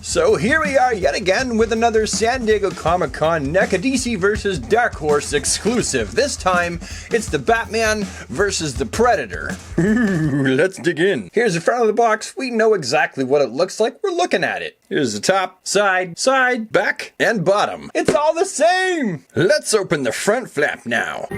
So here we are yet again with another San Diego Comic-Con NECA DC vs. Dark Horse exclusive. This time, it's the Batman versus the Predator. Ooh, let's dig in. Here's the front of the box. We know exactly what it looks like. We're looking at it. Here's the top, side, back, and bottom. It's all the same. Let's open the front flap now.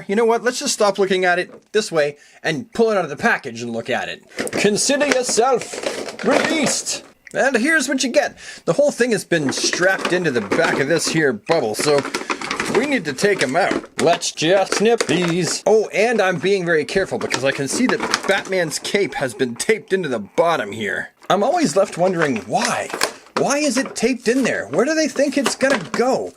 You know what, let's just stop looking at it this way and pull it out of the package and look at it. Consider yourself released! And here's what you get. The whole thing has been strapped into the back of this here bubble, so we need to take them out. Let's just snip these. Oh, and I'm being very careful because I can see that Batman's cape has been taped into the bottom here. I'm always left wondering why. Why is it taped in there? Where do they think it's gonna go?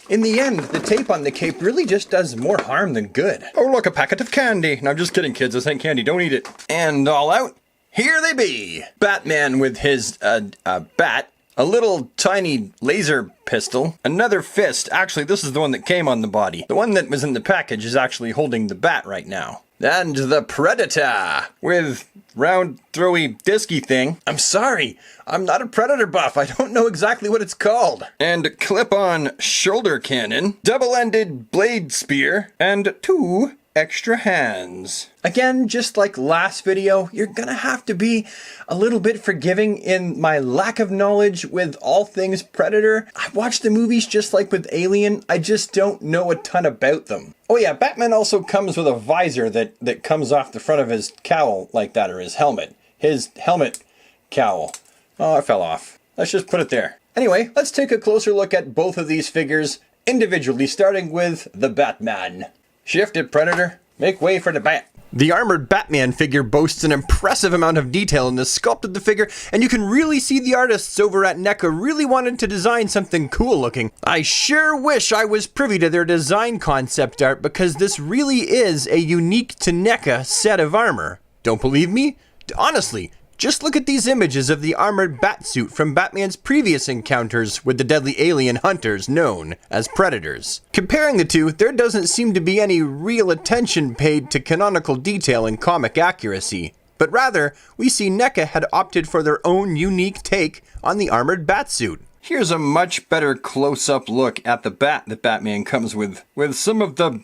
In the end, the tape on the cape really just does more harm than good. Oh look, a packet of candy. No, I'm just kidding, kids. This ain't candy. Don't eat it. And all out, here they be. Batman with his bat, a little tiny laser pistol, another fist. Actually, this is the one that came on the body. The one that was in the package is actually holding the bat right now. And the Predator with round, throwy, disky thing. I'm sorry, I'm not a Predator buff. I don't know exactly what it's called. And clip-on shoulder cannon, double-ended blade spear, and 2 extra hands. Again, just like last video, you're gonna have to be a little bit forgiving in my lack of knowledge with all things Predator. I've watched the movies just like with Alien. I just don't know a ton about them. Oh yeah, Batman also comes with a visor that comes off the front of his cowl like that, or his helmet. His helmet cowl. Oh, it fell off. Let's just put it there. Anyway, let's take a closer look at both of these figures individually, starting with the Batman. Shift it, Predator. Make way for the Bat. The armored Batman figure boasts an impressive amount of detail in the sculpt of the figure, and you can really see the artists over at NECA really wanted to design something cool looking. I sure wish I was privy to their design concept art, because this really is a unique to NECA set of armor. Don't believe me? Honestly, just look at these images of the armored batsuit from Batman's previous encounters with the deadly alien hunters known as Predators. Comparing the two, there doesn't seem to be any real attention paid to canonical detail and comic accuracy, but rather, we see NECA had opted for their own unique take on the armored batsuit. Here's a much better close-up look at the bat that Batman comes with some of the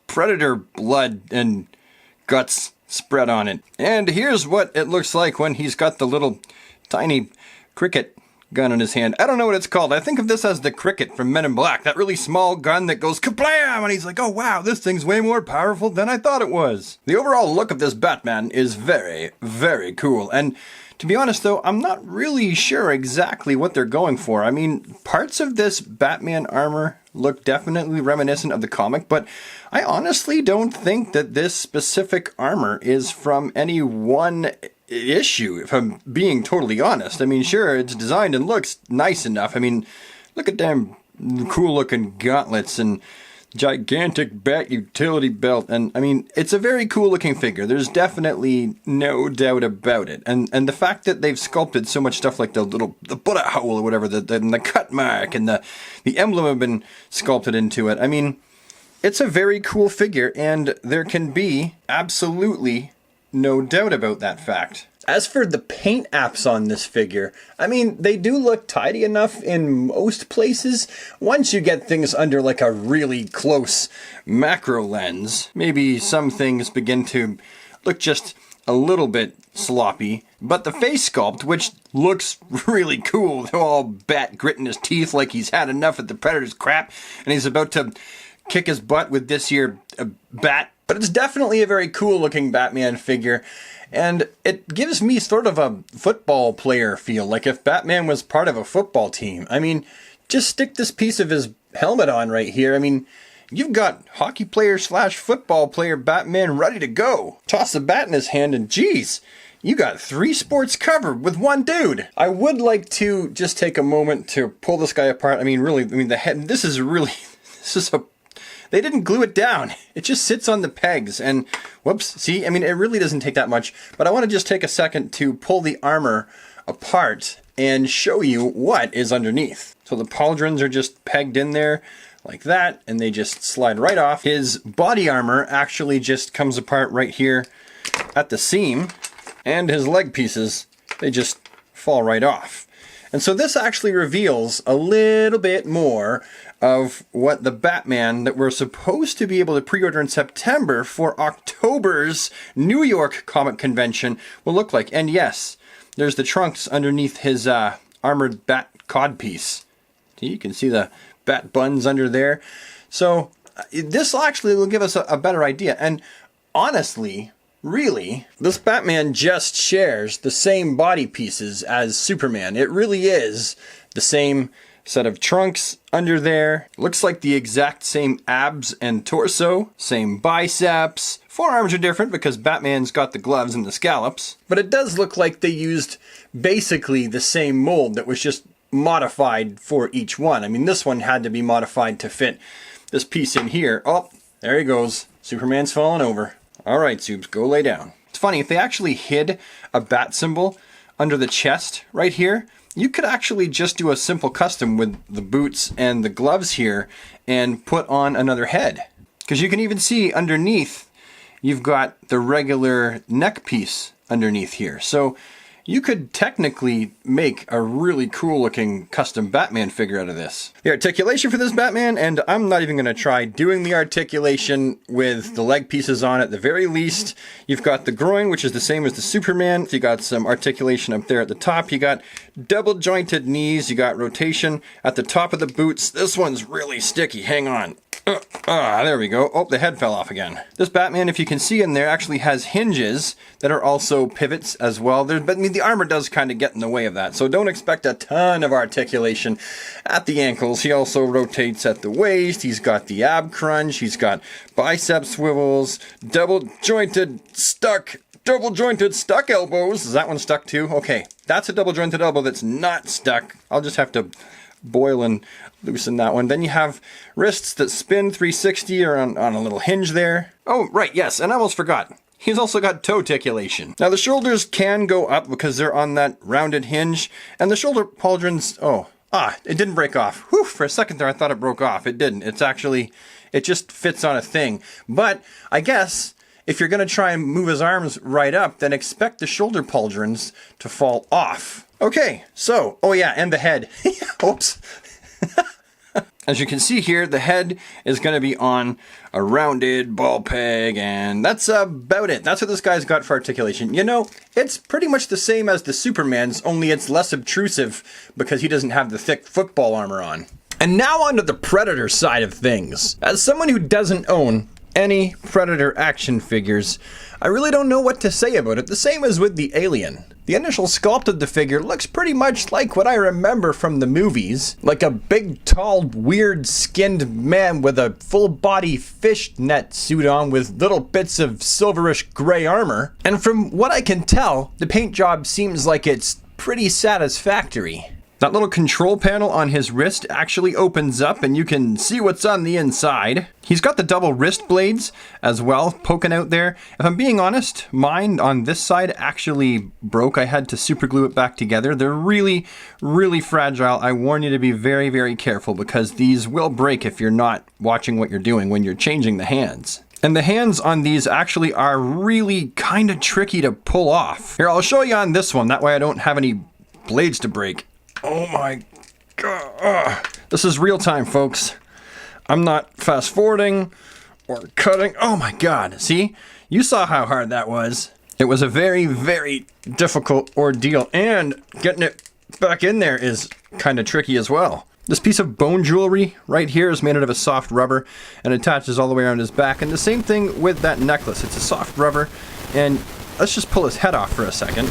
Predator blood and guts spread on it. And here's what it looks like when he's got the little tiny cricket gun in his hand. I don't know what it's called. I think of this as the cricket from Men in Black. That really small gun that goes kablam! And he's like, oh wow, this thing's way more powerful than I thought it was. The overall look of this Batman is very, very cool. And to be honest though, I'm not really sure exactly what they're going for. I mean, parts of this Batman armor look definitely reminiscent of the comic, but I honestly don't think that this specific armor is from any one issue, if I'm being totally honest. I mean, sure, it's designed and looks nice enough. I mean, look at them cool looking gauntlets and gigantic bat utility belt, and I mean, it's a very cool looking figure. There's definitely no doubt about it. And the fact that they've sculpted so much stuff like the bullet hole or whatever, the cut mark and the emblem have been sculpted into it. I mean, it's a very cool figure, and there can be absolutely no doubt about that fact. As for the paint apps on this figure, I mean, they do look tidy enough in most places. Once you get things under like a really close macro lens, maybe some things begin to look just a little bit sloppy. But the face sculpt, which looks really cool, all bat gritting his teeth like he's had enough of the Predator's crap, and he's about to kick his butt with this here bat. But it's definitely a very cool looking Batman figure, and it gives me sort of a football player feel, like if Batman was part of a football team. I mean, just stick this piece of his helmet on right here. I mean, you've got hockey player / football player Batman ready to go. Toss the bat in his hand and geez, you got 3 sports covered with one dude. I would like to just take a moment to pull this guy apart. I mean, really, the head, this is a they didn't glue it down. It just sits on the pegs and whoops, see, I mean, it really doesn't take that much, but I want to just take a second to pull the armor apart and show you what is underneath. So the pauldrons are just pegged in there like that, and they just slide right off. His body armor actually just comes apart right here at the seam, and his leg pieces, they just fall right off. And so this actually reveals a little bit more of what the Batman that we're supposed to be able to pre-order in September for October's New York Comic Convention will look like. And yes, there's the trunks underneath his armored bat cod piece. You can see the bat buns under there. So this actually will give us a better idea. And honestly, really, this Batman just shares the same body pieces as Superman. It really is the same set of trunks under there. Looks like the exact same abs and torso, same biceps. Forearms are different because Batman's got the gloves and the scallops. But it does look like they used basically the same mold that was just modified for each one. I mean, this one had to be modified to fit this piece in here. Oh, there he goes. Superman's falling over. All right, Subes, go lay down. It's funny, if they actually hid a bat symbol under the chest right here, you could actually just do a simple custom with the boots and the gloves here and put on another head. Because you can even see underneath, you've got the regular neck piece underneath here. So you could technically make a really cool looking custom Batman figure out of this. The articulation for this Batman, and I'm not even going to try doing the articulation with the leg pieces on at the very least. You've got the groin, which is the same as the Superman. You got some articulation up there at the top. You got double jointed knees. You got rotation at the top of the boots. This one's really sticky. Hang on. There we go. Oh, the head fell off again. This Batman, if you can see in there, actually has hinges that are also pivots as well. But I mean, the armor does kind of get in the way of that, so don't expect a ton of articulation at the ankles. He also rotates at the waist. He's got the ab crunch. He's got bicep swivels, double jointed stuck elbows. Is that one stuck too? Okay, that's a double jointed elbow that's not stuck. I'll just have to boil and loosen that one. Then you have wrists that spin 360 or on a little hinge there. Oh, right, yes, and I almost forgot. He's also got toe articulation. Now the shoulders can go up because they're on that rounded hinge, and the shoulder pauldrons, it didn't break off. Whew, for a second there I thought it broke off. It didn't. It's actually, it just fits on a thing. But I guess if you're gonna try and move his arms right up, then expect the shoulder pauldrons to fall off. Okay, so, oh yeah, and the head. Oops. As you can see here, the head is going to be on a rounded ball peg, and that's about it. That's what this guy's got for articulation. You know, it's pretty much the same as the Superman's, only it's less obtrusive because he doesn't have the thick football armor on. And now onto the Predator side of things. As someone who doesn't own any Predator action figures, I really don't know what to say about it. The same as with the Alien. The initial sculpt of the figure looks pretty much like what I remember from the movies. Like a big, tall, weird skinned man with a full body fishnet suit on with little bits of silverish gray armor. And from what I can tell, the paint job seems like it's pretty satisfactory. That little control panel on his wrist actually opens up and you can see what's on the inside. He's got the double wrist blades as well poking out there. If I'm being honest, mine on this side actually broke. I had to super glue it back together. They're really, really fragile. I warn you to be very, very careful because these will break if you're not watching what you're doing when you're changing the hands. And the hands on these actually are really kind of tricky to pull off. Here, I'll show you on this one. That way I don't have any blades to break. Oh my god. This is real time, folks. I'm not fast forwarding or cutting. Oh my god. See? You saw how hard that was. It was a very, very difficult ordeal. And getting it back in there is kind of tricky as well. This piece of bone jewelry right here is made out of a soft rubber and attaches all the way around his back. And the same thing with that necklace. It's a soft rubber. And let's just pull his head off for a second.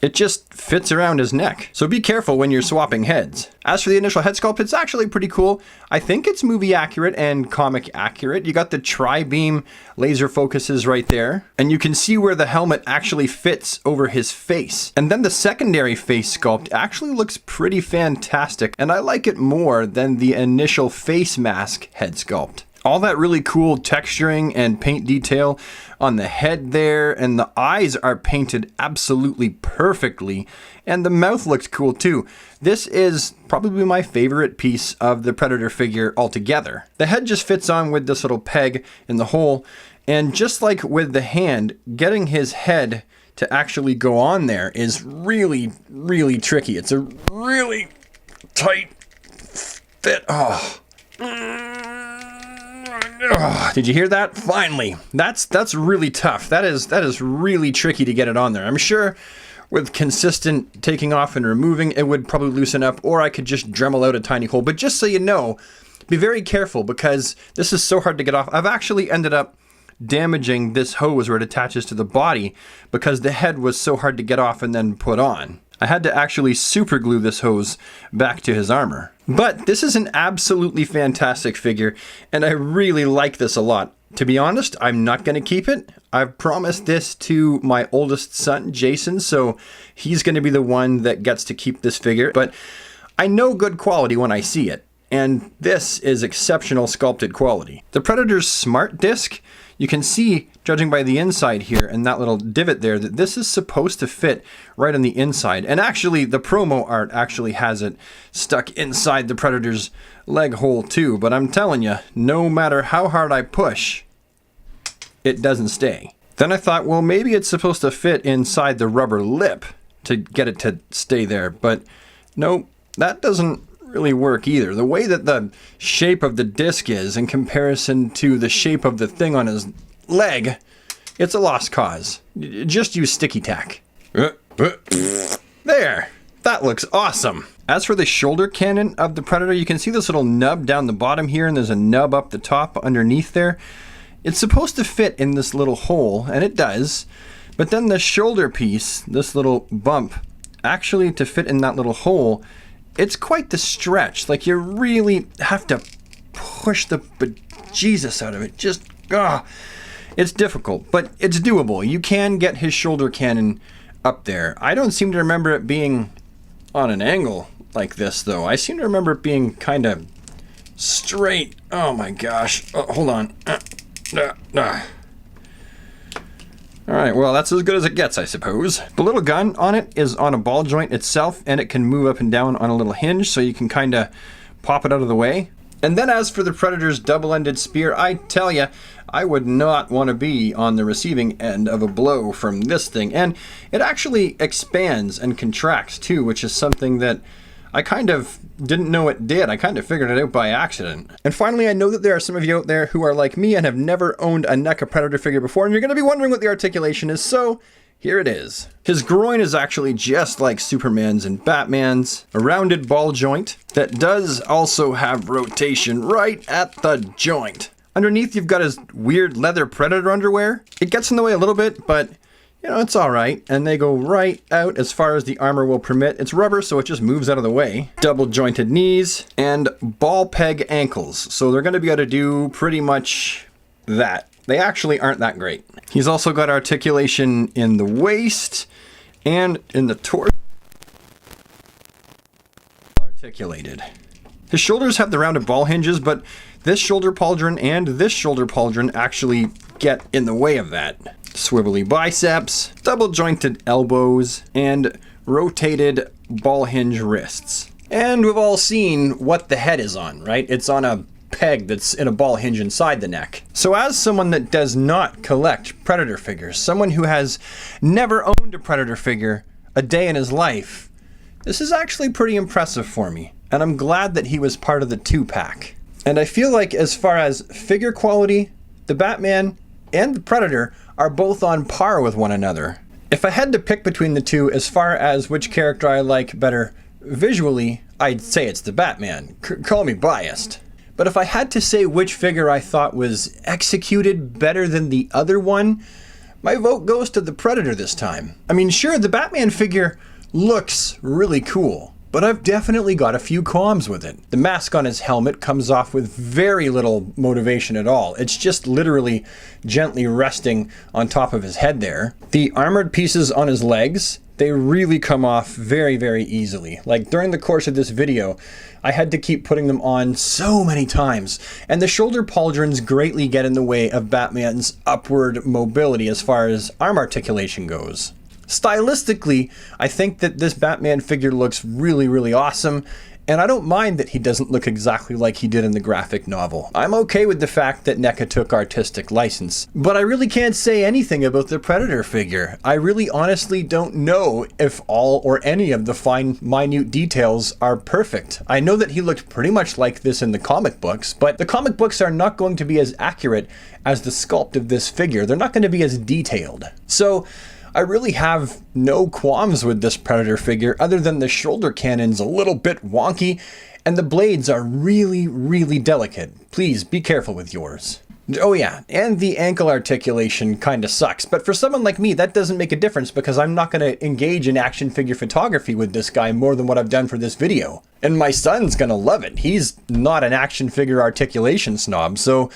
It just fits around his neck. So be careful when you're swapping heads. As for the initial head sculpt, it's actually pretty cool. I think it's movie accurate and comic accurate. You got the tri-beam laser focuses right there. And you can see where the helmet actually fits over his face. And then the secondary face sculpt actually looks pretty fantastic. And I like it more than the initial face mask head sculpt. All that really cool texturing and paint detail on the head there, and the eyes are painted absolutely perfectly, and the mouth looks cool too. This is probably my favorite piece of the Predator figure altogether. The head just fits on with this little peg in the hole, and just like with the hand, getting his head to actually go on there is really, really tricky. It's a really tight fit. Oh. Did you hear that? Finally. That's really tough. That is really tricky to get it on there. I'm sure with consistent taking off and removing, it would probably loosen up, or I could just Dremel out a tiny hole. But just so you know, be very careful because this is so hard to get off. I've actually ended up damaging this hose where it attaches to the body because the head was so hard to get off and then put on. I had to actually super glue this hose back to his armor. But this is an absolutely fantastic figure, and I really like this a lot. To be honest, I'm not going to keep it. I've promised this to my oldest son, Jason, so he's going to be the one that gets to keep this figure. But I know good quality when I see it, and this is exceptional sculpted quality. The Predator's Smart Disc, you can see, judging by the inside here and that little divot there, that this is supposed to fit right on the inside. And actually, the promo art actually has it stuck inside the Predator's leg hole too. But I'm telling you, no matter how hard I push, it doesn't stay. Then I thought, well, maybe it's supposed to fit inside the rubber lip to get it to stay there. But no, that doesn't really work either. The way that the shape of the disc is in comparison to the shape of the thing on his leg, it's a lost cause. Just use sticky tack. There, that looks awesome. As for the shoulder cannon of the Predator, you can see this little nub down the bottom here, and there's a nub up the top underneath there. It's supposed to fit in this little hole, and it does, but then the shoulder piece, this little bump, actually to fit in that little hole, it's quite the stretch. Like, you really have to push the bejesus out of it. Just, it's difficult, but it's doable. You can get his shoulder cannon up there. I don't seem to remember it being on an angle like this, though. I seem to remember it being kind of straight. Oh my gosh. Oh, hold on. Alright, well, that's as good as it gets, I suppose. The little gun on it is on a ball joint itself, and it can move up and down on a little hinge, so you can kind of pop it out of the way. And then as for the Predator's double-ended spear, I tell you, I would not want to be on the receiving end of a blow from this thing. And it actually expands and contracts too, which is something that I kind of didn't know it did. I kind of figured it out by accident. And finally, I know that there are some of you out there who are like me and have never owned a NECA Predator figure before, and you're going to be wondering what the articulation is, so here it is. His groin is actually just like Superman's and Batman's, a rounded ball joint that does also have rotation right at the joint. Underneath, you've got his weird leather Predator underwear. It gets in the way a little bit, but you know, it's all right. And they go right out as far as the armor will permit. It's rubber, so it just moves out of the way. Double jointed knees and ball peg ankles. So they're going to be able to do pretty much that. They actually aren't that great. He's also got articulation in the waist and in the torso. Articulated. His shoulders have the rounded ball hinges, but this shoulder pauldron and this shoulder pauldron actually get in the way of that. Swivelly biceps, double jointed elbows, and rotated ball hinge wrists. And we've all seen what the head is on, right? It's on a peg that's in a ball hinge inside the neck. So as someone that does not collect Predator figures, someone who has never owned a Predator figure a day in his life, this is actually pretty impressive for me. And I'm glad that he was part of the 2-pack. And I feel like as far as figure quality, the Batman and the Predator are both on par with one another. If I had to pick between the two as far as which character I like better visually, I'd say it's the Batman. Call me biased. But if I had to say which figure I thought was executed better than the other one, my vote goes to the Predator this time. I mean, sure, the Batman figure looks really cool, but I've definitely got a few qualms with it. The mask on his helmet comes off with very little motivation at all. It's just literally gently resting on top of his head there. The armored pieces on his legs, they really come off very, very easily. Like during the course of this video, I had to keep putting them on so many times, and the shoulder pauldrons greatly get in the way of Batman's upward mobility as far as arm articulation goes. Stylistically, I think that this Batman figure looks really, really awesome, and I don't mind that he doesn't look exactly like he did in the graphic novel. I'm okay with the fact that NECA took artistic license, but I really can't say anything about the Predator figure. I really honestly don't know if all or any of the fine, minute details are perfect. I know that he looked pretty much like this in the comic books, but the comic books are not going to be as accurate as the sculpt of this figure. They're not going to be as detailed. So I really have no qualms with this Predator figure other than the shoulder cannon's a little bit wonky and the blades are really, really delicate. Please be careful with yours. Oh yeah, and the ankle articulation kinda sucks, but for someone like me that doesn't make a difference because I'm not gonna engage in action figure photography with this guy more than what I've done for this video. And my son's gonna love it. He's not an action figure articulation snob, so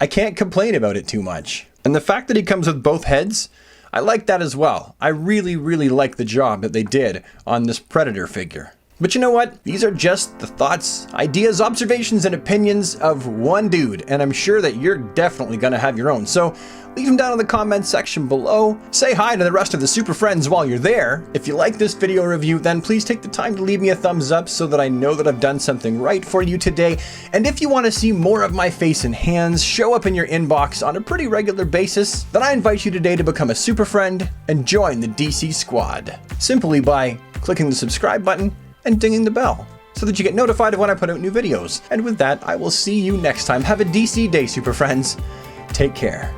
I can't complain about it too much. And the fact that he comes with both heads, I like that as well. I really, really like the job that they did on this Predator figure. But you know what? These are just the thoughts, ideas, observations, and opinions of one dude, and I'm sure that you're definitely gonna have your own. So leave them down in the comments section below. Say hi to the rest of the super friends while you're there. If you like this video review, then please take the time to leave me a thumbs up so that I know that I've done something right for you today. And if you want to see more of my face and hands show up in your inbox on a pretty regular basis, then I invite you today to become a super friend and join the DC squad. Simply by clicking the subscribe button and dinging the bell so that you get notified of when I put out new videos. And with that, I will see you next time. Have a DC day, super friends. Take care.